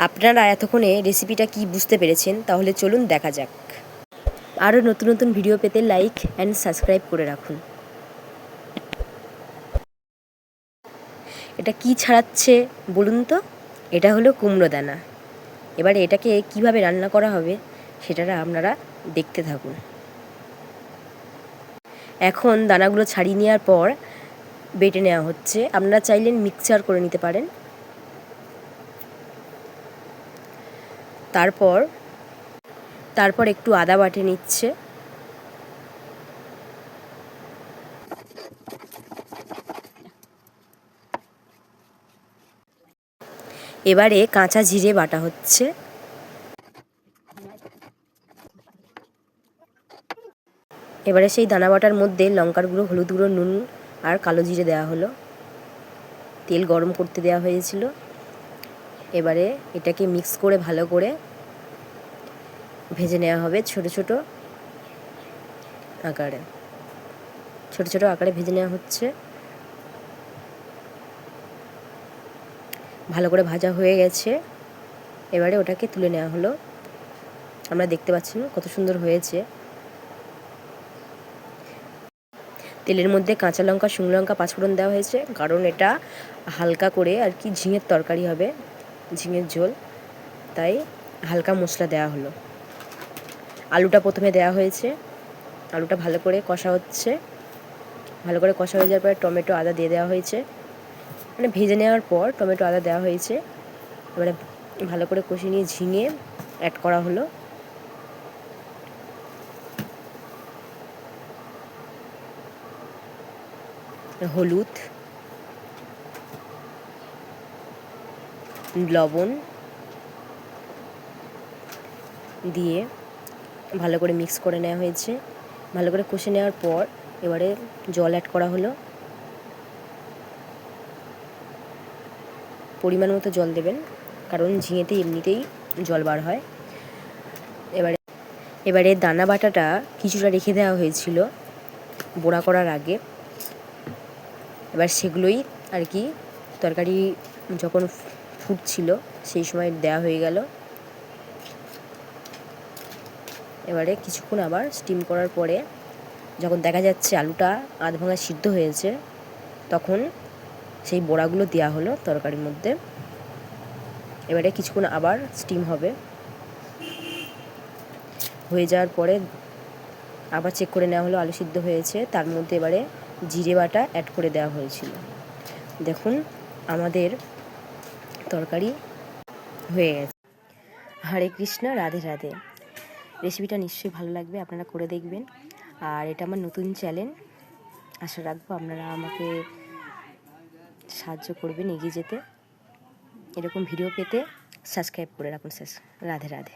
আপনারা এতক্ষণে রেসিপিটা কি বুঝতে পেরেছেন? তাহলে চলুন দেখা যাক। আরও নতুন নতুন ভিডিও পেতে লাইক অ্যান্ড সাবস্ক্রাইব করে রাখুন। এটা কি ছাড়াচ্ছে বলুন তো? এটা হলো কুমড়ো দানা। এবারে এটাকে কিভাবে রান্না করা হবে সেটা আপনারা দেখতে থাকুন। এখন দানাগুলো ছাড়িয়ে নেওয়ার পর বেটে নেওয়া হচ্ছে। আপনারা চাইলে মিক্সচার করে নিতে পারেন। তারপর একটু আদা বাটে নিচ্ছে। এবারে কাঁচা জিরে বাটা হচ্ছে। এবারে সেই দানা বাটার মধ্যে লঙ্কার গুঁড়ো, হলুদ গুঁড়ো, নুন আর কালো জিরে দেওয়া হলো। তেল গরম করতে দেওয়া হয়েছিল। এবারে এটাকে মিক্স করে ভালো করে ভেজে নেওয়া হবে ছোট ছোট আকারে ভেজে নেওয়া হচ্ছে। ভালো করে ভাজা হয়ে গেছে। এবারে ওটাকে তুলে নেওয়া হলো। আমরা দেখতে পাচ্ছেন কত সুন্দর হয়েছে। তেলের মধ্যে কাঁচা লঙ্কা, শুকনো লঙ্কা, পাঁচফোড়ন দেওয়া হয়েছে, কারণ এটা হালকা করে আর কি ঝিঙের তরকারি হবে, ঝিঙের ঝোল, তাই হালকা মশলা দেওয়া হলো। আলুটা প্রথমে দেওয়া হয়েছে। আলুটা ভালো করে কষা হচ্ছে। ভালো করে কষা হয়ে যাওয়ার পর টমেটো, আদা দিয়ে দেওয়া হয়েছে। মানে ভেজে নেওয়ার পর টমেটো, আদা দেওয়া হয়েছে। এবারে ভালো করে কষিয়ে নিয়ে ঝিঙে অ্যাড করা হলো। হলুদ, লবণ দিয়ে ভালো করে মিক্স করে নেওয়া হয়েছে। ভালো করে কষে নেওয়ার পর এবারে জল অ্যাড করা হলো। পরিমাণ মতো জল দেবেন, কারণ ঝিঙেতে এমনিতেই জল বার হয়। এবারে দানা বাটাটা কিছুটা রেখে দেওয়া হয়েছিল বড়া করার আগে। এবার সেগুলোই আর কি তরকারি যখন ফুটছিল সেই সময় দেওয়া হয়ে গেল। এবারে কিছুক্ষণ আবার স্টিম করার পরে যখন দেখা যাচ্ছে আলুটা আধ ভাঙা সিদ্ধ হয়েছে, তখন সেই বড়াগুলো দেওয়া হলো তরকারির মধ্যে। এবারে কিছুক্ষণ আবার স্টিম হবে। হয়ে যাওয়ার পরে আবার চেক করে নেওয়া হলো আলু সিদ্ধ হয়েছে। তার মধ্যে এবারে জিরে বাটা অ্যাড করে দেওয়া হয়েছিল। দেখুন আমাদের তরকারি হয়ে গেছে। হরে কৃষ্ণ, রাধে রাধে। রেসিপিটা নিশ্চয়ই ভালো লাগবে, আপনারা করে দেখবেন। আর এটা আমার নতুন চ্যানেল, আশা রাখবো আপনারা আমাকে সাহায্য করবেন এগিয়ে যেতে। এরকম ভিডিও পেতে সাবস্ক্রাইব করে রাখুন। রাধে রাধে।